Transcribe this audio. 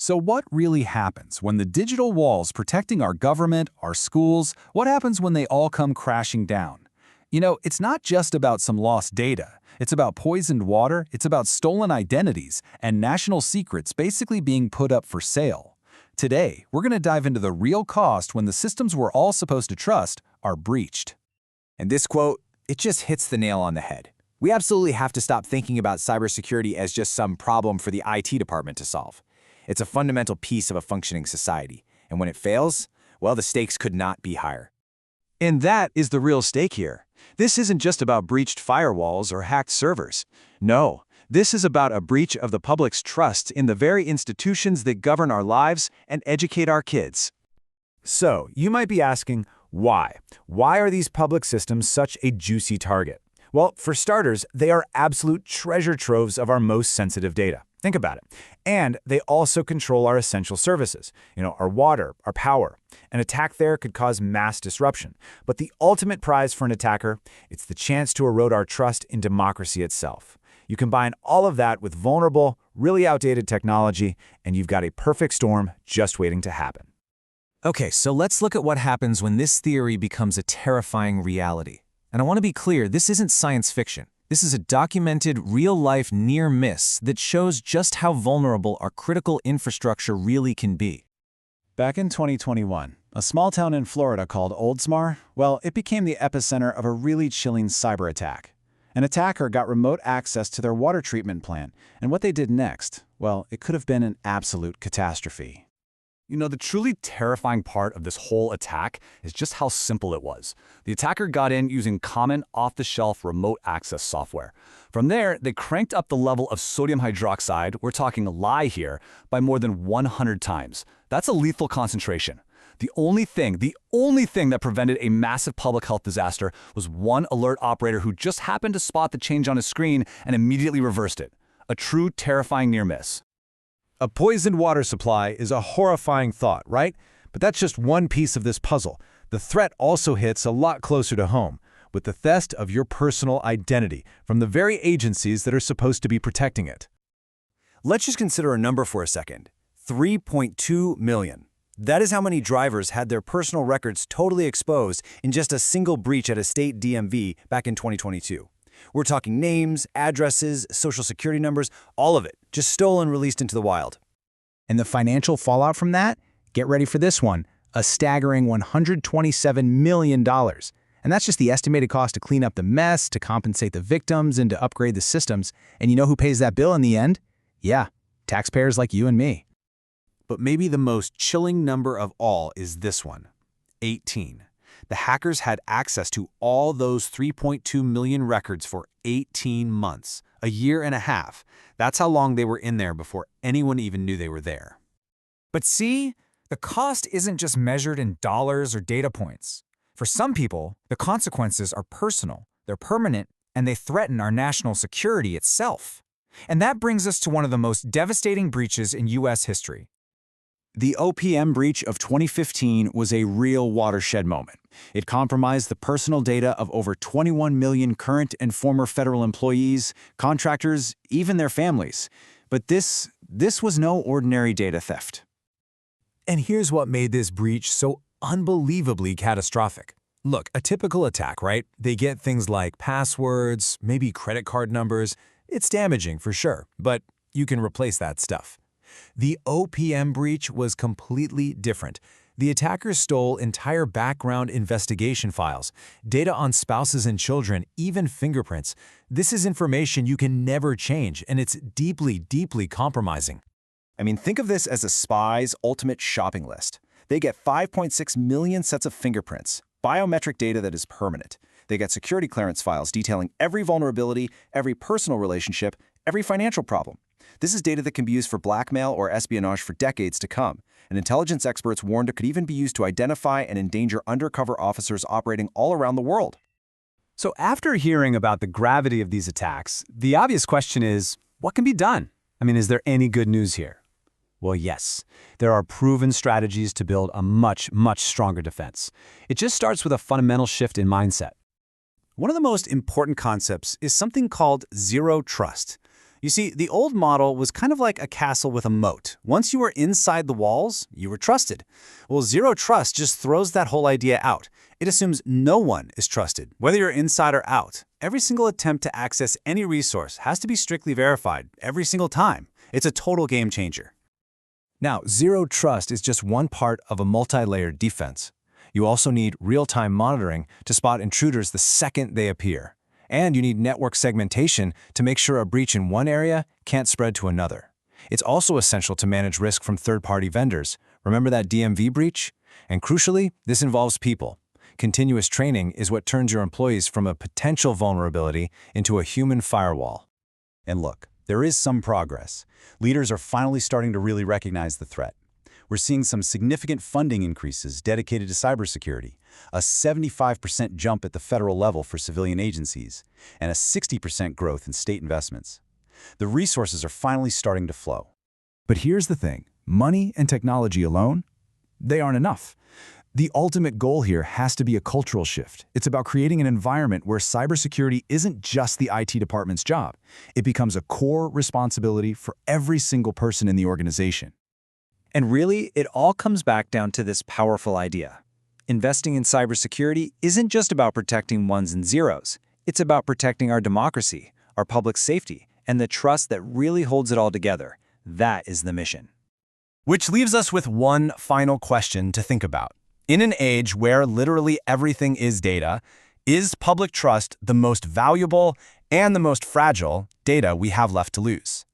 So what really happens when the digital walls protecting our government, our schools, what happens when they all come crashing down? It's not just about some lost data. It's about poisoned water, it's about stolen identities, and national secrets basically being put up for sale. Today, we're going to dive into the real cost when the systems we're all supposed to trust are breached. And this quote, it just hits the nail on the head. We absolutely have to stop thinking about cybersecurity as just some problem for the IT department to solve. It's a fundamental piece of a functioning society, and when it fails, well, the stakes could not be higher. And that is the real stake here. This isn't just about breached firewalls or hacked servers. No, this is about a breach of the public's trust in the very institutions that govern our lives and educate our kids. So, you might be asking, why? Why are these public systems such a juicy target? Well, for starters, they are absolute treasure troves of our most sensitive data. Think about it. And they also control our essential services, our water, our power. An attack there could cause mass disruption. But the ultimate prize for an attacker, it's the chance to erode our trust in democracy itself. You combine all of that with vulnerable, really outdated technology, and you've got a perfect storm just waiting to happen. Okay, so let's look at what happens when this theory becomes a terrifying reality. And I want to be clear, this isn't science fiction. This is a documented, real-life near miss that shows just how vulnerable our critical infrastructure really can be. Back in 2021, a small town in Florida called Oldsmar, it became the epicenter of a really chilling cyber attack. An attacker got remote access to their water treatment plant, and what they did next, it could have been an absolute catastrophe. The truly terrifying part of this whole attack is just how simple it was. The attacker got in using common, off-the-shelf remote access software. From there, they cranked up the level of sodium hydroxide, we're talking lye here, by more than 100 times. That's a lethal concentration. The only thing that prevented a massive public health disaster was one alert operator who just happened to spot the change on his screen and immediately reversed it. A true terrifying near miss. A poisoned water supply is a horrifying thought, right? But that's just one piece of this puzzle. The threat also hits a lot closer to home, with the theft of your personal identity from the very agencies that are supposed to be protecting it. Let's just consider a number for a second. 3.2 million. That is how many drivers had their personal records totally exposed in just a single breach at a state DMV back in 2022. We're talking names, addresses, social security numbers, all of it, just stolen, released into the wild. And the financial fallout from that? Get ready for this one, a staggering $127 million. And that's just the estimated cost to clean up the mess, to compensate the victims, and to upgrade the systems. And you know who pays that bill in the end? Yeah, taxpayers like you and me. But maybe the most chilling number of all is this one, 18. The hackers had access to all those 3.2 million records for 18 months, a year and a half. That's how long they were in there before anyone even knew they were there. But see, the cost isn't just measured in dollars or data points. For some people, the consequences are personal, they're permanent, and they threaten our national security itself. And that brings us to one of the most devastating breaches in U.S. history. The OPM breach of 2015 was a real watershed moment. It compromised the personal data of over 21 million current and former federal employees, contractors, even their families. But this was no ordinary data theft. And here's what made this breach so unbelievably catastrophic. Look, a typical attack, right? They get things like passwords, maybe credit card numbers. It's damaging for sure, but you can replace that stuff. The OPM breach was completely different. The attackers stole entire background investigation files, data on spouses and children, even fingerprints. This is information you can never change, and it's deeply, deeply compromising. Think of this as a spy's ultimate shopping list. They get 5.6 million sets of fingerprints, biometric data that is permanent. They get security clearance files detailing every vulnerability, every personal relationship, every financial problem. This is data that can be used for blackmail or espionage for decades to come, and intelligence experts warned it could even be used to identify and endanger undercover officers operating all around the world. So after hearing about the gravity of these attacks, the obvious question is, what can be done? Is there any good news here? Well, yes, there are proven strategies to build a much, much stronger defense. It just starts with a fundamental shift in mindset. One of the most important concepts is something called zero trust. You see, the old model was kind of like a castle with a moat. Once you were inside the walls, you were trusted. Well, zero trust just throws that whole idea out. It assumes no one is trusted, whether you're inside or out. Every single attempt to access any resource has to be strictly verified every single time. It's a total game changer. Now, zero trust is just one part of a multi-layered defense. You also need real-time monitoring to spot intruders the second they appear. And you need network segmentation to make sure a breach in one area can't spread to another. It's also essential to manage risk from third-party vendors. Remember that DMV breach? And crucially, this involves people. Continuous training is what turns your employees from a potential vulnerability into a human firewall. And look, there is some progress. Leaders are finally starting to really recognize the threat. We're seeing some significant funding increases dedicated to cybersecurity, a 75% jump at the federal level for civilian agencies, and a 60% growth in state investments. The resources are finally starting to flow. But here's the thing, money and technology alone, they aren't enough. The ultimate goal here has to be a cultural shift. It's about creating an environment where cybersecurity isn't just the IT department's job. It becomes a core responsibility for every single person in the organization. And really, it all comes back down to this powerful idea. Investing in cybersecurity isn't just about protecting ones and zeros. It's about protecting our democracy, our public safety, and the trust that really holds it all together. That is the mission. Which leaves us with one final question to think about. In an age where literally everything is data, is public trust the most valuable and the most fragile data we have left to lose?